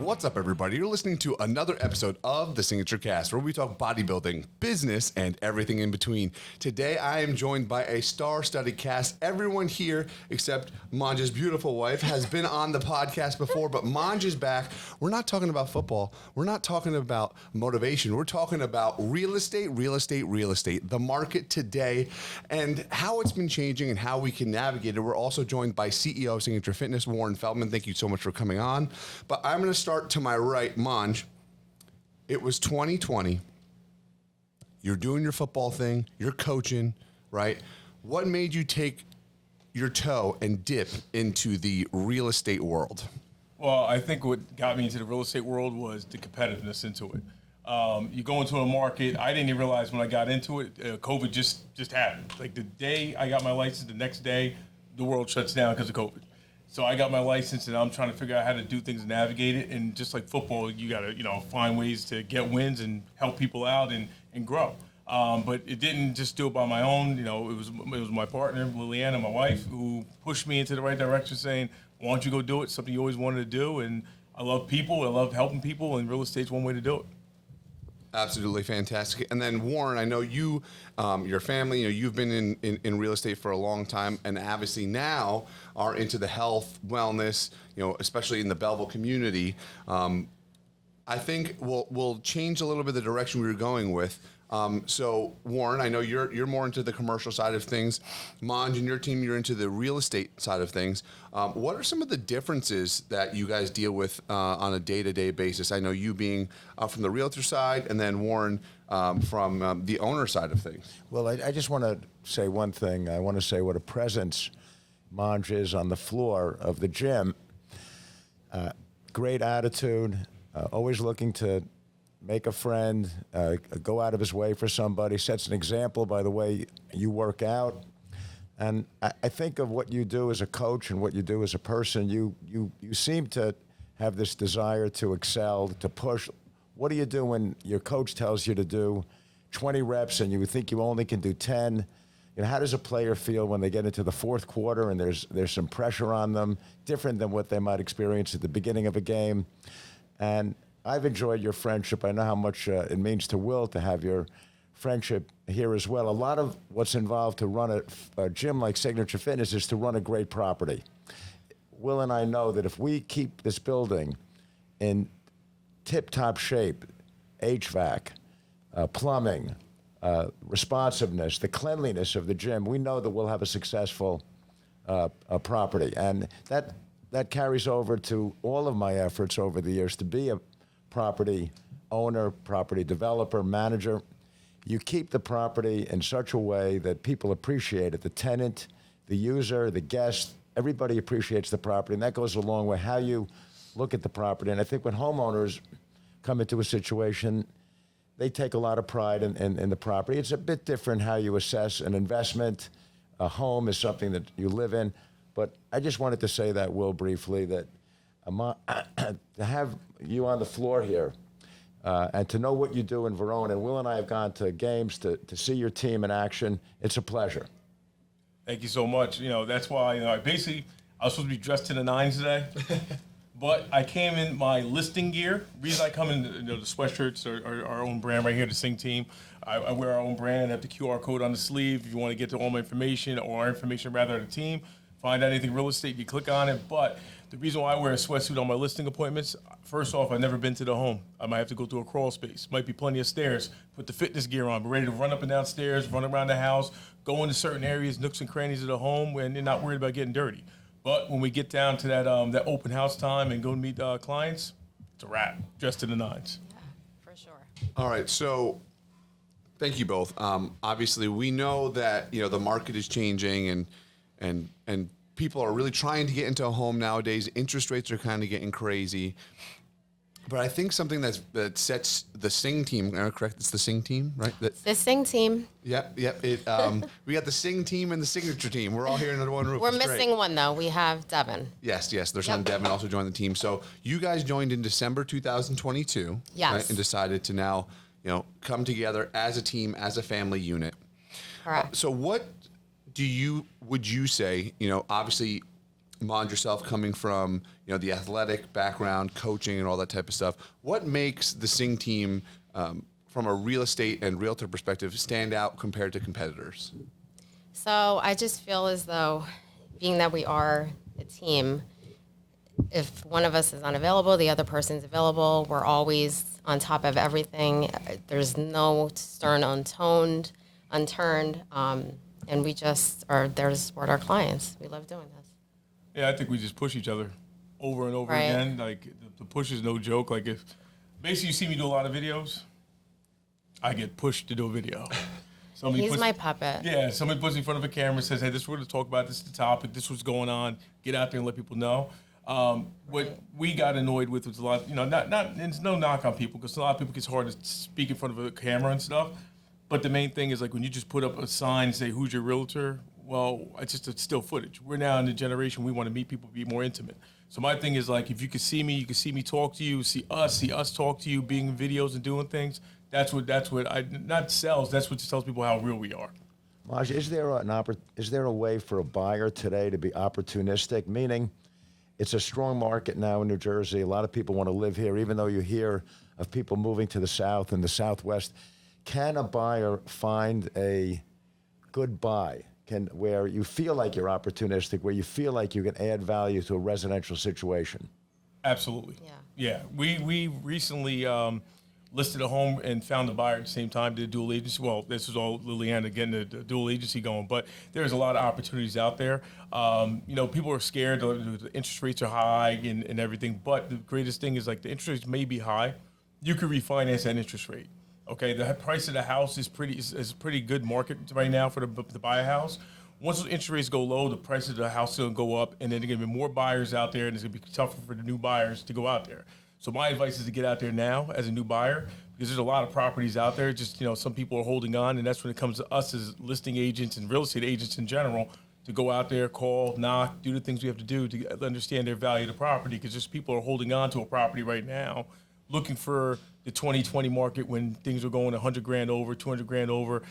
What's up, everybody? You're listening to another episode of the SignatureCAST, where we talk bodybuilding, business, and everything in between. Today, I am joined by a star-studded cast. Everyone here, except Manj's beautiful wife, has been on the podcast before, but Manj is back. We're not talking about football. We're not talking about motivation. We're talking about real estate, the market today, and how it's been changing and how we can navigate it. We're also joined by CEO of Signature Fitness, Warren Feldman. Thank you so much for coming on. But I'm going to start to my right, Manj. It was 2020. You're doing your football thing. You're coaching, right? What made you take your toe and dip into the real estate world? Well, I think what got me into the real estate world was the competitiveness into it. You go into a market, I didn't even realize when I got into it, COVID just happened. Like the day I got my license, the next day, the world shuts down because of COVID. So I got my license, and I'm trying to figure out how to do things and navigate it. And just like football, you got to, find ways to get wins and help people out and grow. But it didn't just do it by my own. It was my partner, Liliana, my wife, who pushed me into the right direction, saying, "Why don't you go do it? Something you always wanted to do." And I love people. I love helping people, and real estate's one way to do it. Absolutely fantastic. And then Warren, I know you, your family, you've been in real estate for a long time, and obviously now are into the health, wellness, especially in the Belleville community. I think we'll change a little bit the direction we were going with. So Warren, I know you're more into the commercial side of things. Manj and your team, you're into the real estate side of things. What are some of the differences that you guys deal with on a day-to-day basis? I know you being from the realtor side, and then Warren from the owner side of things. Well, I just want to say one thing. I want to say what a presence Manj is on the floor of the gym. Great attitude, always looking to make a friend, go out of his way for somebody, sets an example by the way you work out. And I think of what you do as a coach and what you do as a person. You seem to have this desire to excel, to push. What do you do when your coach tells you to do 20 reps and you think you only can do 10? How does a player feel when they get into the fourth quarter and there's some pressure on them, different than what they might experience at the beginning of a game? And I've enjoyed your friendship. I know how much it means to Will to have your friendship here as well. A lot of what's involved to run a gym like Signature Fitness is to run a great property. Will and I know that if we keep this building in tip-top shape, HVAC, plumbing, responsiveness, the cleanliness of the gym, we know that we'll have a successful property. And that carries over to all of my efforts over the years to be a property owner, property developer, manager. You keep the property in such a way that people appreciate it. The tenant, the user, the guest, everybody appreciates the property, and that goes a long way, how you look at the property. And I think when homeowners come into a situation, they take a lot of pride in the property. It's a bit different how you assess an investment. A home is something that you live in. But I just wanted to say that, Will, briefly, that to have you on the floor here and to know what you do in Verona, and Will and I have gone to games to see your team in action. It's a pleasure. Thank you so much. That's why, I was supposed to be dressed to the nines today, but I came in my listing gear. The reason I come in, the sweatshirts are our own brand right here, the Sing team. I wear our own brand, have the QR code on the sleeve. If you want to get to all my information, or our information rather, the team, find out anything real estate, you click on it. But the reason why I wear a sweatsuit on my listing appointments, first off, I've never been to the home. I might have to go through a crawl space. Might be plenty of stairs. Put the fitness gear on. Be ready to run up and down stairs, run around the house, go into certain areas, nooks and crannies of the home, and you're not worried about getting dirty. But when we get down to that open house time and go to meet clients, it's a wrap. Dressed to the nines. Yeah, for sure. All right, so thank you both. Obviously, we know that the market is changing, and people are really trying to get into a home nowadays. Interest rates are kind of getting crazy. But I think something that sets the Sing team, correct? It's the Sing team, right? The Sing team. Yep. We got the Sing team and the Signature team. We're all here under one roof. We're It's missing great. one, though. We have Devin. Yes. Their son Devin also joined the team. So you guys joined in December 2022. Yes. Right, and decided to now, come together as a team, as a family unit. Correct. So what would you say, obviously Manj, yourself coming from, the athletic background, coaching and all that type of stuff, what makes the Sing team, from a real estate and realtor perspective, stand out compared to competitors? So I just feel as though, being that we are a team, if one of us is unavailable, the other person's available. We're always on top of everything. There's no stern unturned, and we just are there to support our clients. We love doing this. Yeah, I think we just push each other over and over Right. again. Like the push is no joke. Like if basically you see me do a lot of videos, I get pushed to do a video. He's my puppet. Yeah, somebody puts me in front of a camera and says, "Hey, this is what we're to talk about. This is the topic. This is what's going on. Get out there and let people know." What we got annoyed with was a lot. Not it's no knock on people because a lot of people it's hard to speak in front of a camera and stuff. But the main thing is like when you just put up a sign and say, "Who's your realtor?" Well, it's still footage. We're now in the generation we want to meet people, be more intimate. So my thing is like if you can see me talk to you, see us talk to you, being in videos and doing things. That's what I not sells. That's what tells people how real we are. Manj, is there a way for a buyer today to be opportunistic? Meaning, it's a strong market now in New Jersey. A lot of people want to live here, even though you hear of people moving to the South and the Southwest. Can a buyer find a good buy? Where you feel like you're opportunistic, where you feel like you can add value to a residential situation? Absolutely. Yeah. We recently listed a home and found a buyer at the same time, did a dual agency. Well, this is all Liliana getting the dual agency going, but there's a lot of opportunities out there. People are scared. The interest rates are high and everything, but the greatest thing is like the interest rates may be high. You could refinance that interest rate. Okay, the price of the house is pretty good market right now for to buy a house. Once the interest rates go low, the price of the house is going to go up, and then there's going to be more buyers out there, and it's going to be tougher for the new buyers to go out there. So my advice is to get out there now as a new buyer because there's a lot of properties out there. Just, some people are holding on, and that's when it comes to us as listing agents and real estate agents in general to go out there, call, knock, do the things we have to do to understand their value of the property because just people are holding on to a property right now looking for the 2020 market when things are going 100 grand over, 200 grand over.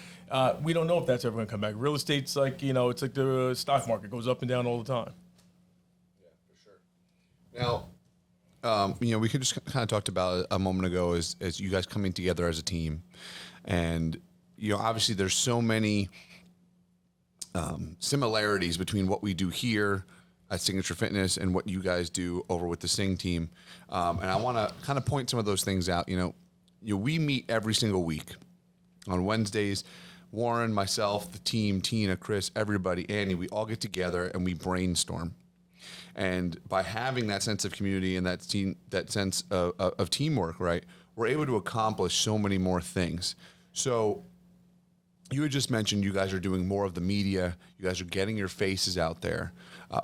We don't know if that's ever going to come back. Real estate's like, it's like the stock market goes up and down all the time. Yeah, for sure. Now, we could just kind of talked about a moment ago as you guys coming together as a team. And, obviously there's so many similarities between what we do here at Signature Fitness and what you guys do over with the Sing team. And I want to kind of point some of those things out. We meet every single week on Wednesdays. Warren, myself, the team, Tina, Chris, everybody, Annie, we all get together and we brainstorm. And by having that sense of community and that sense of teamwork, right, we're able to accomplish so many more things. So you had just mentioned you guys are doing more of the media. You guys are getting your faces out there.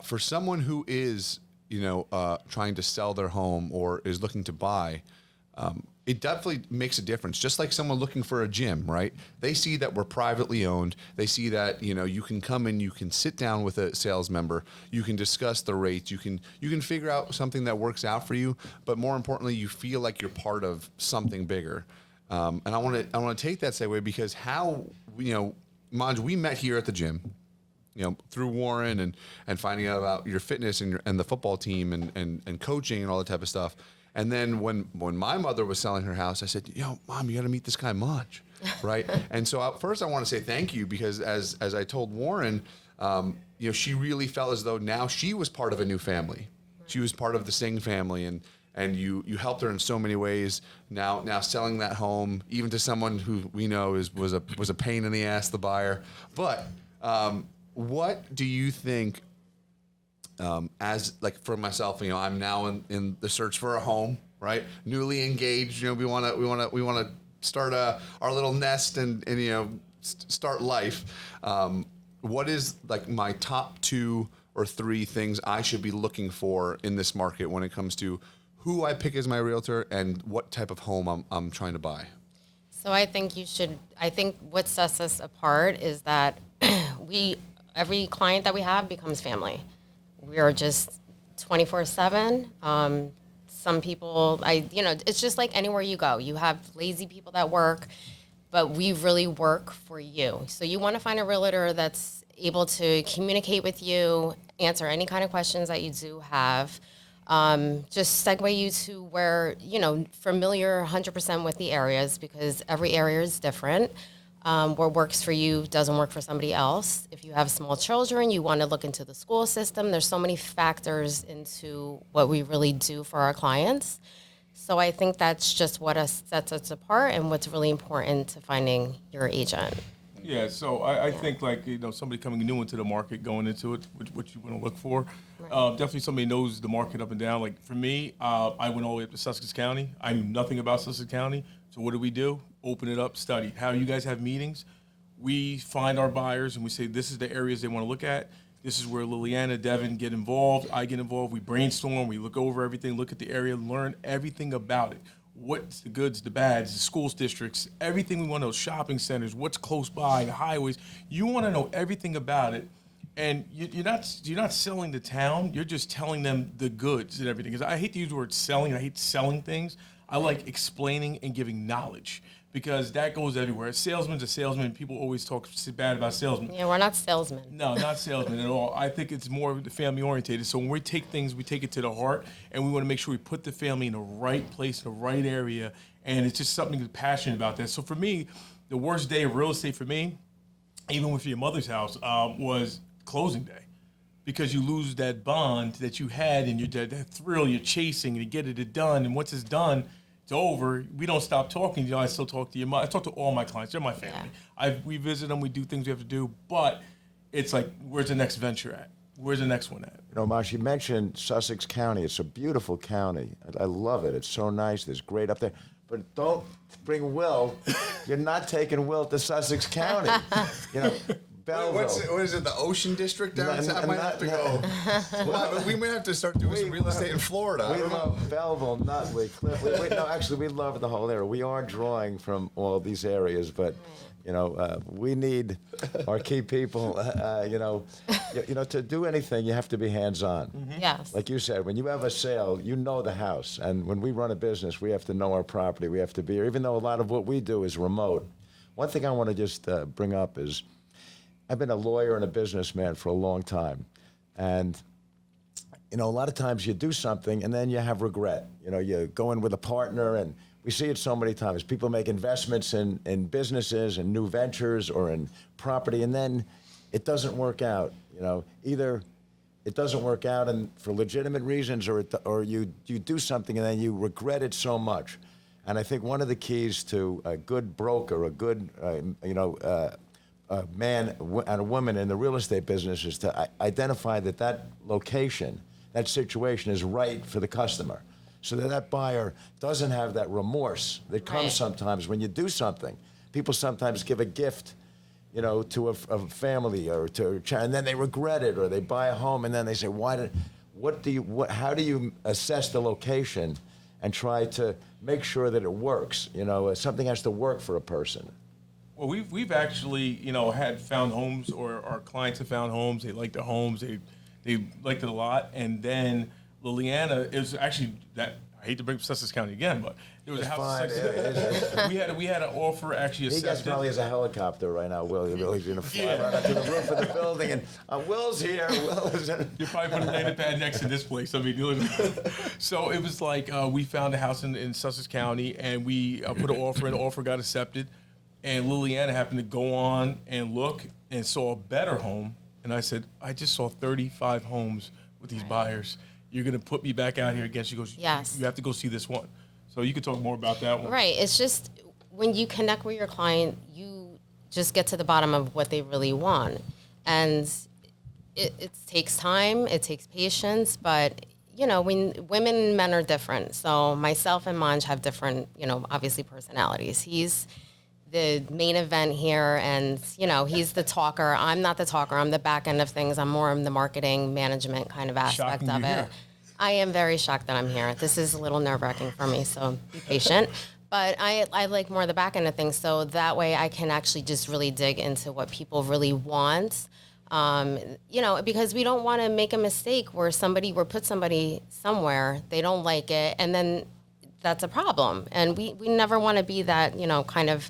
For someone who is, trying to sell their home or is looking to buy, it definitely makes a difference. Just like someone looking for a gym, right? They see that we're privately owned. They see that, you can come in, you can sit down with a sales member, you can discuss the rates, you can figure out something that works out for you. But more importantly, you feel like you're part of something bigger. And I want to take that segue because Manj, we met here at the gym. Through Warren and finding out about your fitness and the football team and coaching and all that type of stuff. And then when my mother was selling her house, I said, Mom, you got to meet this guy Manj, right? And so first I want to say thank you because as I told Warren, she really felt as though now she was part of a new family. She was part of the Sing family and you helped her in so many ways. Now selling that home, even to someone who we know was a pain in the ass, the buyer. But what do you think, as like for myself, I'm now in the search for a home, right? Newly engaged, we want to start our little nest and start life. What is like my top 2 or 3 things I should be looking for in this market when it comes to who I pick as my realtor and what type of home I'm trying to buy? So I think what sets us apart is that every client that we have becomes family. We are just 24/7. Some people, it's just like anywhere you go. You have lazy people that work, but we really work for you. So you want to find a realtor that's able to communicate with you answer any kind of questions that you do have. Just segue you to where, familiar 100% with the areas, because every area is different. What works for you doesn't work for somebody else. If you have small children, you want to look into the school system. There's so many factors into what we really do for our clients. So I think that's just what sets us apart and what's really important to finding your agent. Yeah, so I think somebody coming new into the market, going into it, what you want to look for. Definitely somebody knows the market up and down. Like for me, I went all the way up to Sussex County. I knew nothing about Sussex County. So what do? Open it up, study. How you guys have meetings, we find our buyers and we say, this is the areas they want to look at. This is where Liliana, Devin get involved. I get involved. We brainstorm. We look over everything, look at the area, learn everything about it. What's the goods, the bads, the schools districts, everything we want to know, shopping centers, what's close by, the highways. You want to know everything about it. And you're not selling the town. You're just telling them the goods and everything. Because I hate to use the word selling. I hate selling things. I like explaining and giving knowledge, because that goes everywhere. A salesman's a salesman. People always talk bad about salesmen. Yeah, we're not salesmen. No, not salesmen at all. I think it's more family oriented. So when we take things, we take it to the heart, and we want to make sure we put the family in the right place, in the right area, and it's just something that's passionate about that. So for me, the worst day of real estate for me, even with your mother's house, was closing day, because you lose that bond that you had and that thrill you're chasing, and you get it done, and once it's done, it's over. We don't stop talking. I still talk to your mom. I talk to all my clients. They're my family. Yeah. We visit them. We do things we have to do. But it's like, where's the next venture at? Where's the next one at? Manj, you mentioned Sussex County. It's a beautiful county. I love it. It's so nice. There's great up there. But don't bring Will. You're not taking Will to Sussex County. Belleville. What is it, the Ocean District down south? I might have to go. Well, we might have to start doing some real estate in Florida. We love Belleville, Nutley, Clifton. No, actually, we love the whole area. We are drawing from all these areas, but we need our key people. To do anything, you have to be hands-on. Mm-hmm. Yes. Like you said, when you have a sale, you know the house, and when we run a business, we have to know our property. We have to be here, even though a lot of what we do is remote. One thing I want to just bring up is, I've been a lawyer and a businessman for a long time. And, a lot of times you do something and then you have regret. You go in with a partner, and we see it so many times. People make investments in businesses and new ventures or in property, and then it doesn't work out. Either it doesn't work out and for legitimate reasons, or you do something and then you regret it so much. And I think one of the keys to a good broker, a good, a man and a woman in the real estate business is to identify that location, that situation is right for the customer, so that buyer doesn't have that remorse that comes sometimes when you do something. People sometimes give a gift, to a family or to a child, and then they regret it, or they buy a home and then they say, how do you assess the location and try to make sure that it works? Something has to work for a person. Well, we've actually, had found homes, or our clients have found homes. They like the homes. They liked it a lot. And then Liliana is actually that. I hate to bring up Sussex County again, but it was a house. We had an offer actually accepted. He gets probably has a helicopter right now. Will, he's going to fly right up to the roof of the building, and Will's here. You're probably putting a landing pad next to this place. So it was like we found a house in Sussex County, and we put an offer, and the offer got accepted. And Liliana happened to go on and look and saw a better home. And I said, I just saw 35 homes with these buyers. You're going to put me back out here again? She goes, yes. You have to go see this one. So you could talk more about that one. Right. It's just when you connect with your client, you just get to the bottom of what they really want. And it takes time. It takes patience. But, when women and men are different. So myself and Manj have different, obviously personalities. He's the main event here, and he's the talker. I'm not the talker. I'm the back end of things. I'm more in the marketing management kind of aspect of it. Here. I am very shocked that I'm here. This is a little nerve-wracking for me, so be patient. But I like more the back end of things, so that way I can actually just really dig into what people really want. Because we don't want to make a mistake where we're put somebody somewhere, they don't like it, and then that's a problem. And we never want to be that, kind of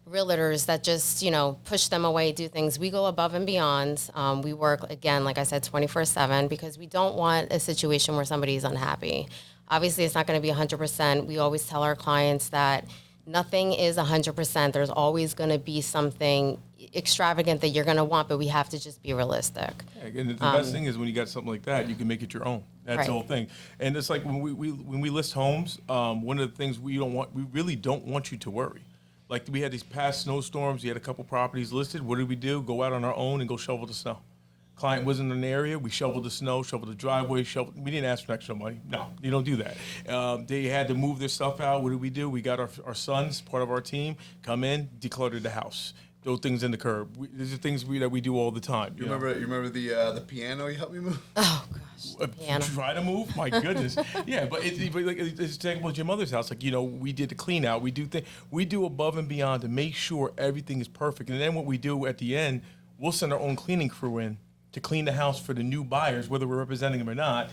realtors that just, push them away, do things. We go above and beyond. We work, again, like I said, 24/7 because we don't want a situation where somebody is unhappy. Obviously, it's not going to be 100%. We always tell our clients that nothing is 100%. There's always going to be something extravagant that you're going to want, but we have to just be realistic. Yeah, and the best thing is when you got something like that, you can make it your own. That's Right. the whole thing. And it's like when we list homes, one of the things we really don't want you to worry. Like we had these past snowstorms, we had a couple properties listed. What did we do? Go out on our own and go shovel the snow. Client wasn't in an area, we shoveled the snow, shoveled the driveway, we didn't ask for extra money. No, you don't do that. They had to move their stuff out. What did we do? We got our sons, part of our team, come in, declutter the house, throw things in the curb. These are things that we do all the time. You remember the piano you helped me move? Oh, gosh. Piano. Try to move? My goodness. Yeah, but it's example at your mother's house. Like, we did the clean out. We do above and beyond to make sure everything is perfect. And then what we do at the end, we'll send our own cleaning crew in to clean the house for the new buyers, whether we're representing them or not,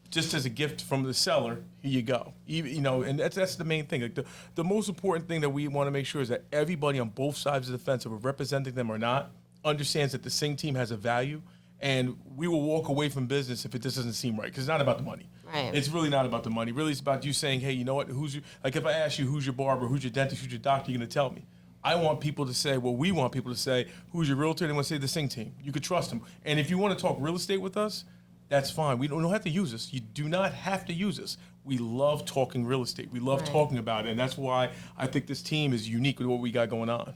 just as a gift from the seller. Here you go. And that's the main thing. Like the most important thing that we want to make sure is that everybody on both sides of the fence, if we're representing them or not, understands that the Singh team has a value, and we will walk away from business if it just doesn't seem right, because it's not about the money. Right. It's really not about the money. Really, it's about you saying, hey, you know what? If I ask you who's your barber, who's your dentist, who's your doctor, you're going to tell me. I want people to say, we want people to say, who's your realtor? They want to say the Singh team. You could trust them. And if you want to talk real estate with us, that's fine. We don't have to use us. You do not have to use us. We love talking real estate. We love talking about it. And that's why I think this team is unique with what we got going on.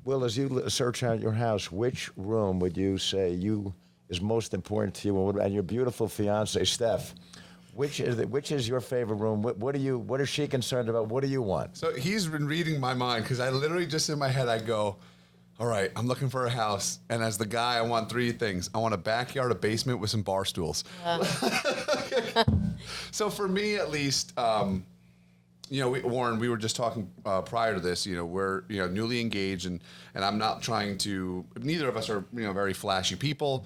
Will, as you search out your house, which room would you say is most important to you? And your beautiful fiance, Steph, which is your favorite room? What is she concerned about? What do you want? So he's been reading my mind because I literally just in my head, I go, all right, I'm looking for a house. And as the guy, I want three things. I want a backyard, a basement with some bar stools. So for me, at least, Warren, we were just talking prior to this, we're, newly engaged and I'm not trying to, neither of us are, very flashy people.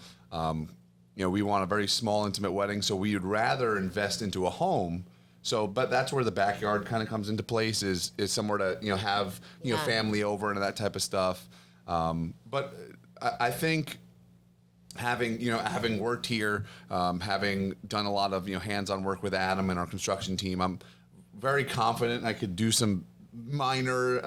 We want a very small, intimate wedding, so we would rather invest into a home. So, but that's where the backyard kind of comes into place. Is somewhere to have family over and that type of stuff. But I think having worked here, having done a lot of hands-on work with Adam and our construction team, I'm very confident I could do some minor,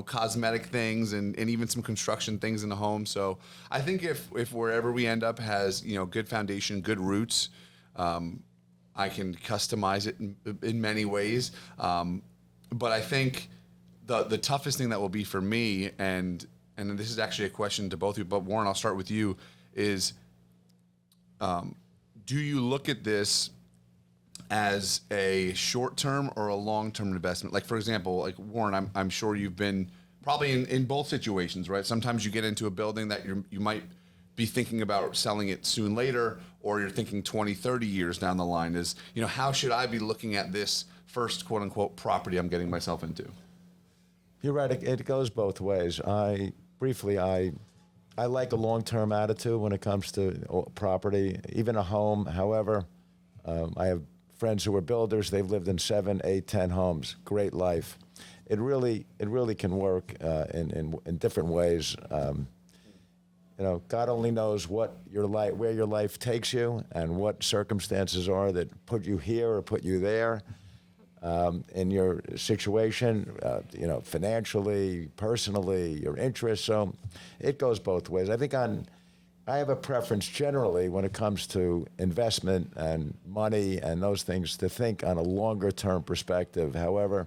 cosmetic things and even some construction things in the home. So I think if wherever we end up has, good foundation, good roots, I can customize it in many ways. But I think the toughest thing that will be for me, and this is actually a question to both of you, but Warren, I'll start with you, is do you look at this as a short-term or a long-term investment? Like, for example, like Warren, I'm sure you've been probably in both situations, right? Sometimes you get into a building that you might be thinking about selling it soon later, or you're thinking 20, 30 years down the line is, how should I be looking at this first quote-unquote property I'm getting myself into? You're right. It goes both ways. I like a long-term attitude when it comes to property, even a home. However, I have friends who are builders. They've lived in 7, 8, 10 homes. Great life. It really can work in different ways. God only knows where your life takes you, and what circumstances are that put you here or put you there in your situation. Financially, personally, your interests. So it goes both ways. I think I have a preference generally when it comes to investment and money and those things to think on a longer term perspective. However,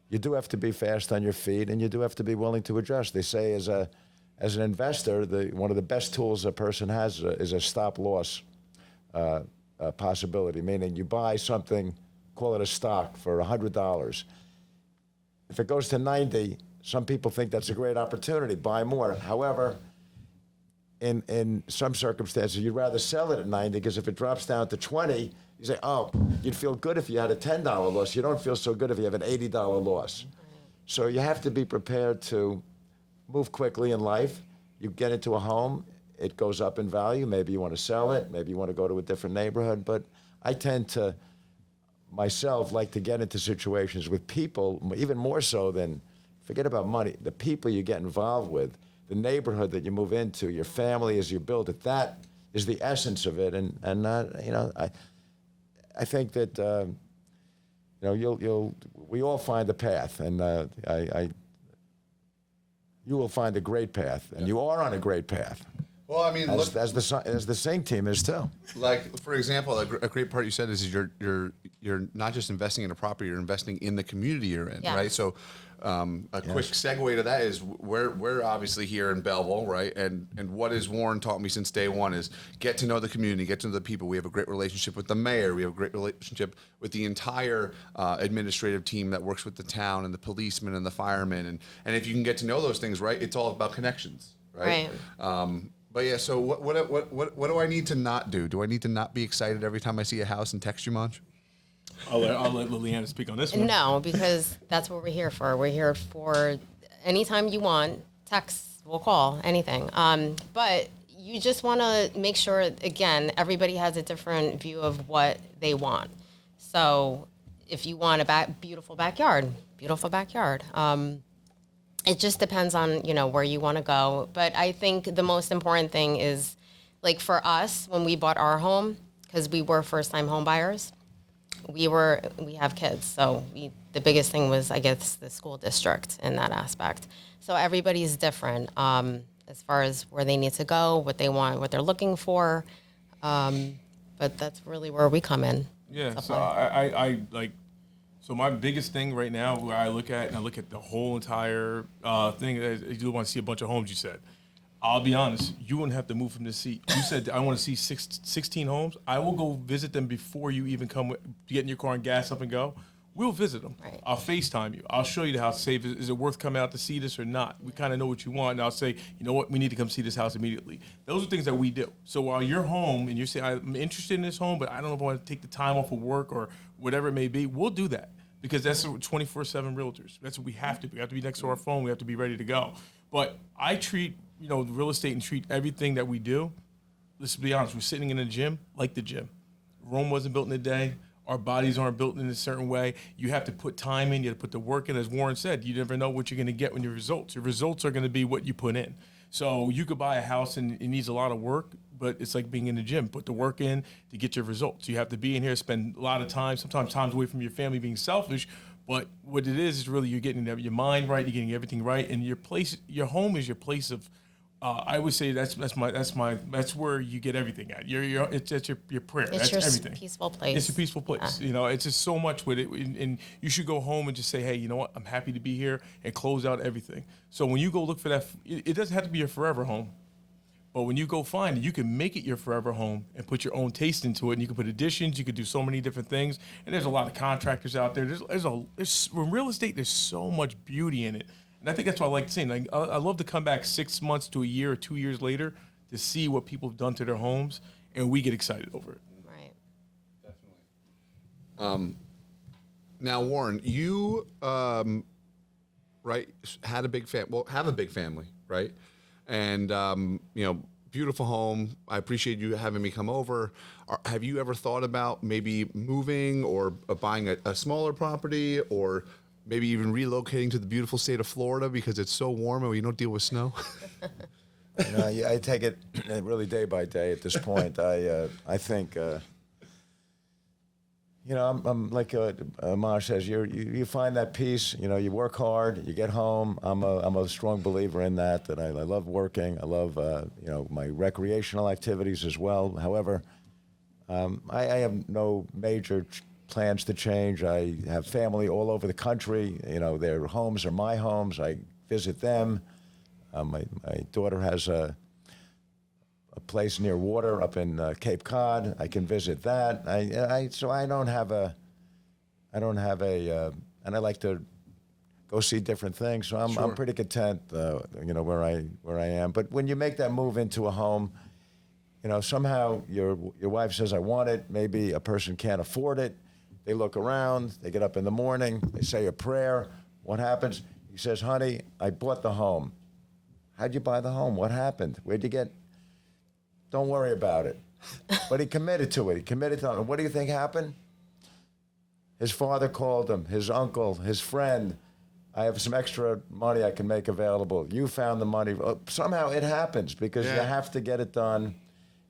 you do have to be fast on your feet and you do have to be willing to adjust. They say as an investor, one of the best tools a person has is a stop loss possibility, meaning you buy something, call it a stock, for $100. If it goes to 90, some people think that's a great opportunity, buy more. However, in some circumstances, you'd rather sell it at 90 because if it drops down to 20, you say, you'd feel good if you had a $10 loss. You don't feel so good if you have an $80 loss. So you have to be prepared to move quickly in life. You get into a home, it goes up in value. Maybe you want to sell it. Maybe you want to go to a different neighborhood. But I tend to, myself, like to get into situations with people, even more so than forget about money. The people you get involved with, the neighborhood that you move into, your family as you build it, that is the essence of it. And I think that we all find a path, and you will find a great path, and you are on a great path. Well, I mean, as the Singh team is too. Like, for example, a great part you said is you're not just investing in a property, you're investing in the community you're in, right? So quick segue to that is we're obviously here in Belleville, right? And what has Warren taught me since day one is get to know the community, get to know the people. We have a great relationship with the mayor. We have a great relationship with the entire administrative team that works with the town and the policemen and the firemen. And if you can get to know those things, right, it's all about connections, right? But yeah, so what do I need to not do? Do I need to not be excited every time I see a house and text you, Manj? I'll let Liliana speak on this one. No, because that's what we're here for. We're here for anytime you want, text, we'll call, anything. But you just want to make sure, again, everybody has a different view of what they want. So if you want a beautiful backyard. It just depends on, where you want to go. But I think the most important thing is, like for us, when we bought our home, because we were first-time home buyers, we have kids. So the biggest thing was, I guess, the school district in that aspect. So everybody's different as far as where they need to go, what they want, what they're looking for. But that's really where we come in. Yeah, so I like. So my biggest thing right now, where I look at the whole entire thing, you want to see a bunch of homes. You said, I'll be honest, you wouldn't have to move from this seat. You said I want to see 16 homes. I will go visit them before you even get in your car and gas up and go. We'll visit them. Right. I'll FaceTime you. I'll show you the house. Say, is it worth coming out to see this or not? We kind of know what you want, and I'll say, you know what, we need to come see this house immediately. Those are things that we do. So while you're home and you're saying, I'm interested in this home, but I don't know if I want to take the time off of work or whatever it may be, we'll do that. Because that's 24/7 realtors. That's what we have to be. We have to be next to our phone. We have to be ready to go. But I treat, real estate and treat everything that we do. Let's be honest. We're sitting in a gym like the gym. Rome wasn't built in a day. Our bodies aren't built in a certain way. You have to put time in. You have to put the work in. As Warren said, you never know what you're going to get when your results. Your results are going to be what you put in. So you could buy a house and it needs a lot of work, but it's like being in the gym. Put the work in to get your results. You have to be in here, spend a lot of time, sometimes times away from your family, being selfish. But what it is really you're getting your mind right, you're getting everything right, and your home is your place of. I would say that's where you get everything at. It's your prayer. It's that's your everything. Peaceful place. It's a peaceful place. Yeah. It's just so much with it, and you should go home and just say, hey, you know what? I'm happy to be here, and close out everything. So when you go look for that, it doesn't have to be your forever home. But when you go find it, you can make it your forever home and put your own taste into it. And you can put additions. You can do so many different things. And there's a lot of contractors out there. There's in real estate, there's so much beauty in it. And I think that's what I like saying. Like, I love to come back 6 months to a year or 2 years later to see what people have done to their homes, and we get excited over it. Right. Definitely. Now, Warren, you right have a big family, right? And beautiful home. I appreciate you having me come over. Have you ever thought about maybe moving or buying a smaller property, or maybe even relocating to the beautiful state of Florida because it's so warm and we don't deal with snow? I take it really day by day at this point. I think, I'm like Manj says, you find that peace. You work hard, you get home. I'm a strong believer in that I love working. I love, my recreational activities as well. However, I have no major plans to change. I have family all over the country. Their homes are my homes. I visit them. My daughter has a place near water up in Cape Cod. I can visit that. So I don't have a, and I like to go see different things. So I'm pretty content, where I am. But when you make that move into a home, somehow your wife says, I want it. Maybe a person can't afford it. They look around, they get up in the morning, they say a prayer. What happens? He says, honey, I bought the home. How'd you buy the home? What happened? Where'd you get? Don't worry about it. But he committed to it. He committed to it. And what do you think happened? His father called him, his uncle, his friend. I have some extra money I can make available. You found the money. Somehow it happens because you have to get it done.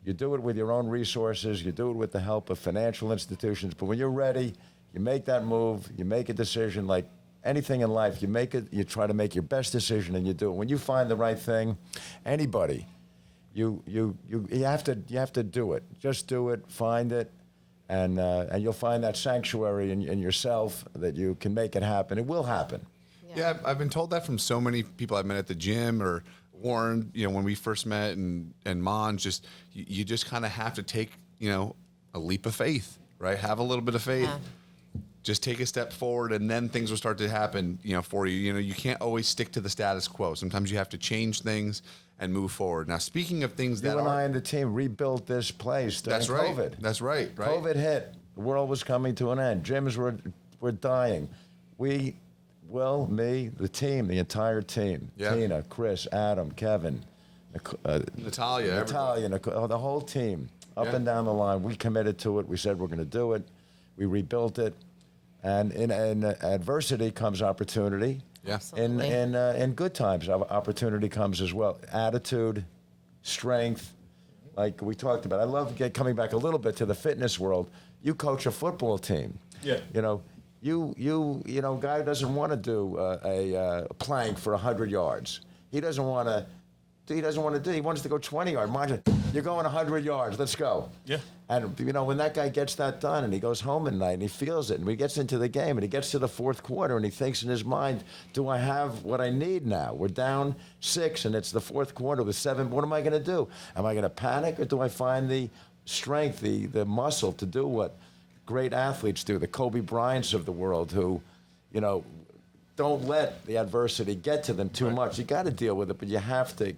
You do it with your own resources. You do it with the help of financial institutions. But when you're ready, you make that move. You make a decision. Like anything in life, you make it. You try to make your best decision, and you do it. When you find the right thing, anybody, you have to do it. Just do it. Find it, and you'll find that sanctuary in yourself that you can make it happen. It will happen. Yeah, I've been told that from so many people I've met at the gym or Warren, when we first met, and Manj, just you just kind of have to take, a leap of faith, right? Have a little bit of faith. Yeah. Just take a step forward, and then things will start to happen, for you. You can't always stick to the status quo. Sometimes you have to change things and move forward. Now, speaking of things you and I and the team rebuilt this place during COVID. That's right. COVID hit. The world was coming to an end. Gyms were dying. Me, the team, the entire team, Tina, Chris, Adam, Kevin, Natalia, the whole team, up and down the line, we committed to it. We said we're going to do it. We rebuilt it. And in adversity comes opportunity. Yeah. In good times, opportunity comes as well. Attitude, strength, like we talked about. I love coming back a little bit to the fitness world. You coach a football team. Yeah. Guy doesn't want to do a plank for 100 yards. He wants to go 20 yards. Mind you, you're going 100 yards. Let's go. Yeah. And, when that guy gets that done and he goes home at night and he feels it and he gets into the game and he gets to the fourth quarter and he thinks in his mind, do I have what I need now? We're down 6 and it's the fourth quarter with 7. What am I going to do? Am I going to panic, or do I find the strength, the muscle to do what great athletes do, the Kobe Bryants of the world who, don't let the adversity get to them too much. You got to deal with it, but you have to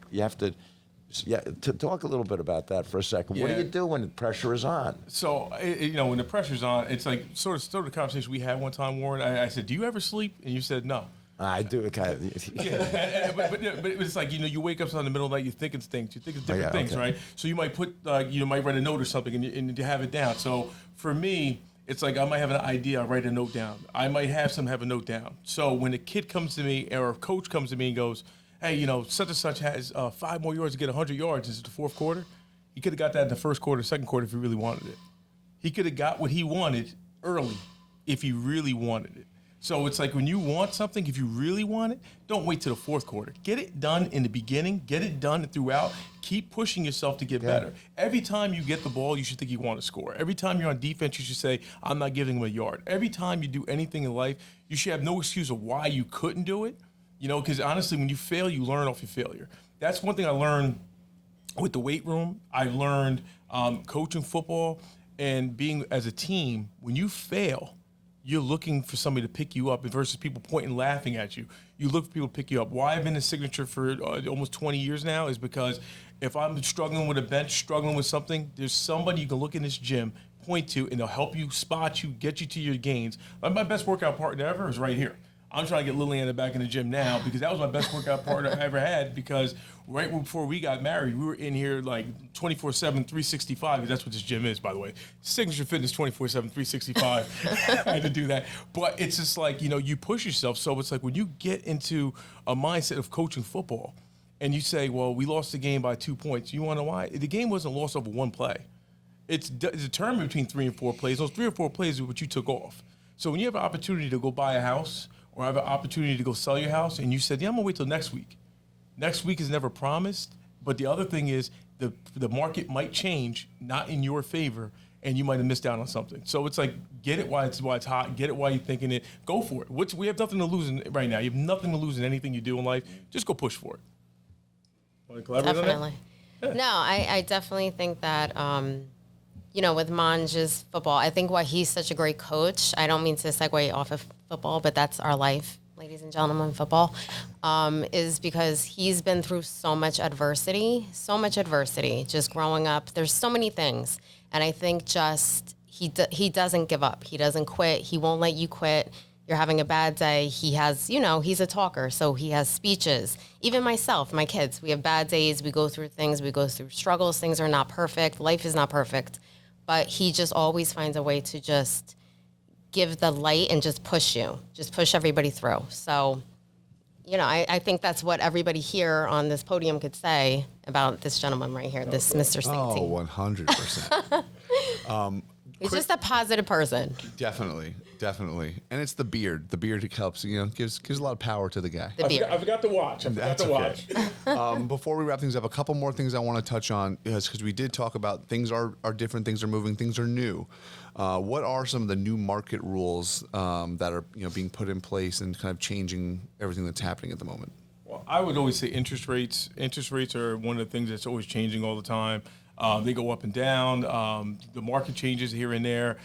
talk a little bit about that for a second. What do you do when the pressure is on? So, when the pressure's on, it's like sort of the conversation we had one time, Warren. I said, do you ever sleep? And you said, no. I do. Kind of. Yeah, but it's like, you wake up in the middle of the night, you're thinking things. You think of different things, right? So you might might write a note or something and you have it down. So for me, it's like I might have an idea, I write a note down. I might have a note down. So when a kid comes to me or a coach comes to me and goes, hey, such and such has 5 more yards to get 100 yards. Is it the fourth quarter? He could have got that in the first quarter, second quarter if he really wanted it. He could have got what he wanted early if he really wanted it. So it's like when you want something, if you really want it, don't wait till the fourth quarter. Get it done in the beginning. Get it done throughout. Keep pushing yourself to get better. Every time you get the ball, you should think you want to score. Every time you're on defense, you should say, I'm not giving him a yard. Every time you do anything in life, you should have no excuse of why you couldn't do it. Because honestly, when you fail, you learn off your failure. That's one thing I learned with the weight room. I learned coaching football and being as a team. When you fail, you're looking for somebody to pick you up versus people pointing, laughing at you. You look for people to pick you up. Why I've been in Signature for almost 20 years now is because if I'm struggling with a bench, struggling with something, there's somebody you can look in this gym, point to, and they'll help you, spot you, get you to your gains. My best workout partner ever is right here. I'm trying to get Liliana back in the gym now because that was my best workout partner I ever had, because right before we got married, we were in here like 24/7, 365, because that's what this gym is, by the way. Signature Fitness 24/7, 365. I had to do that. But it's just like, you push yourself. So it's like when you get into a mindset of coaching football and you say, well, we lost the game by 2 points. You want to know why? The game wasn't lost over one play. It's determined between 3 and 4 plays. Those 3 or 4 plays are what you took off. So when you have an opportunity to go buy a house, or have an opportunity to go sell your house, and you said, yeah, I'm gonna wait till next week. Next week is never promised, but the other thing is the market might change, not in your favor, and you might have missed out on something. So it's like, get it while it's hot, get it while you're thinking it, go for it. We have nothing to lose right now. You have nothing to lose in anything you do in life. Just go push for it. Want to collaborate on that? Definitely. Yeah. No, I definitely think that, with Manj's football, I think why he's such a great coach, I don't mean to segue off of football, but that's our life, ladies and gentlemen, football, is because he's been through so much adversity, just growing up. There's so many things. And I think just he doesn't give up. He doesn't quit. He won't let you quit. You're having a bad day. He has, he's a talker, so he has speeches. Even myself, my kids, we have bad days. We go through things. We go through struggles. Things are not perfect. Life is not perfect. But he just always finds a way to just give the light and just push everybody through. So I think that's what everybody here on this podium could say about this gentleman right here, this Mr. Singh. Oh, 100%. He's just a positive person. Definitely. And it's the beard. The beard helps, gives a lot of power to the guy. The beard. I forgot to watch. That's okay. Before we wrap things up, a couple more things I want to touch on because we did talk about things are different, things are moving, things are new. What are some of the new market rules that are being put in place and kind of changing everything that's happening at the moment? Well, I would always say interest rates. Interest rates are one of the things that's always changing all the time. They go up and down. The market changes here and there.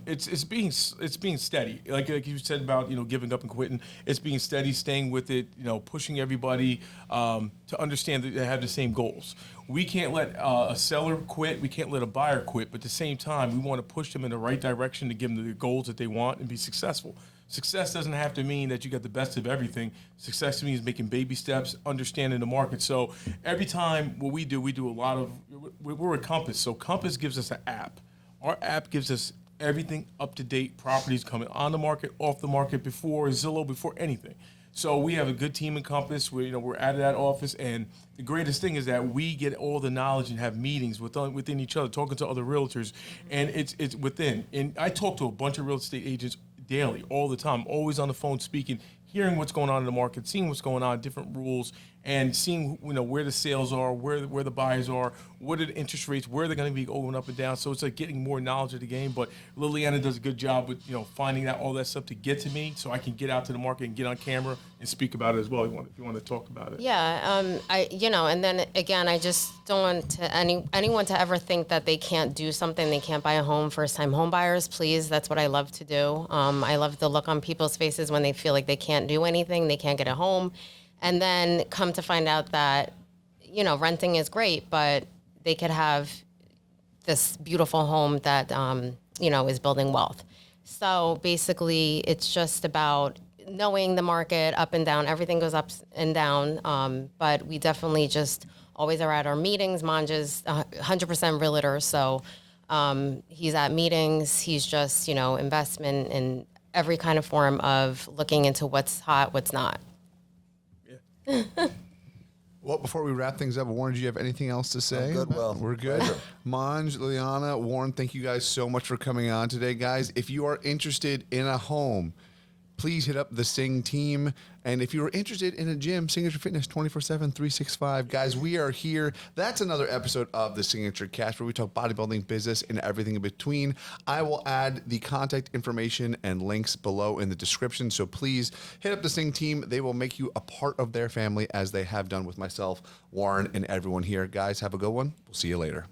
It's being steady. Like you said about giving up and quitting. It's being steady, staying with it. Pushing everybody to understand that they have the same goals. We can't let a seller quit. We can't let a buyer quit. But at the same time, we want to push them in the right direction to give them the goals that they want and be successful. Success doesn't have to mean that you got the best of everything. Success to me is making baby steps, understanding the market. So every time what we do a lot of, we're a Compass. So Compass gives us an app. Our app gives us everything up to date, properties coming on the market, off the market, before Zillow, before anything. So we have a good team in Compass. We're out of that office, and the greatest thing is that we get all the knowledge and have meetings within each other, talking to other realtors, and it's within. And I talk to a bunch of real estate agents daily, all the time, always on the phone speaking, hearing what's going on in the market, seeing what's going on, different rules, and seeing where the sales are, where the buyers are, what are the interest rates, where they're going to be going up and down. So it's like getting more knowledge of the game. But Liliana does a good job with finding out all that stuff to get to me, so I can get out to the market and get on camera and speak about it as well. If you want to talk about it. Yeah, and then again, I just don't want anyone to ever think that they can't do something, they can't buy a home. First-time home buyers, please. That's what I love to do. I love the look on people's faces when they feel like they can't do anything, they can't get a home. And then come to find out that, renting is great, but they could have this beautiful home that, is building wealth. So basically, it's just about knowing the market up and down. Everything goes up and down, but we definitely just always are at our meetings. Manj is 100% realtor, so he's at meetings. He's just, investment in every kind of form of looking into what's hot, what's not. Well, before we wrap things up, Warren, do you have anything else to say? I'm good, Will. We're good. Manj, Liliana, Warren, thank you guys so much for coming on today. Guys, if you are interested in a home, please hit up the Sing team. And if you're interested in a gym, Signature Fitness 24/7, 365. Guys, we are here. That's another episode of the SignatureCAST where we talk bodybuilding, business, and everything in between. I will add the contact information and links below in the description. So please hit up the Sing team. They will make you a part of their family as they have done with myself, Warren, and everyone here. Guys, have a good one. We'll see you later.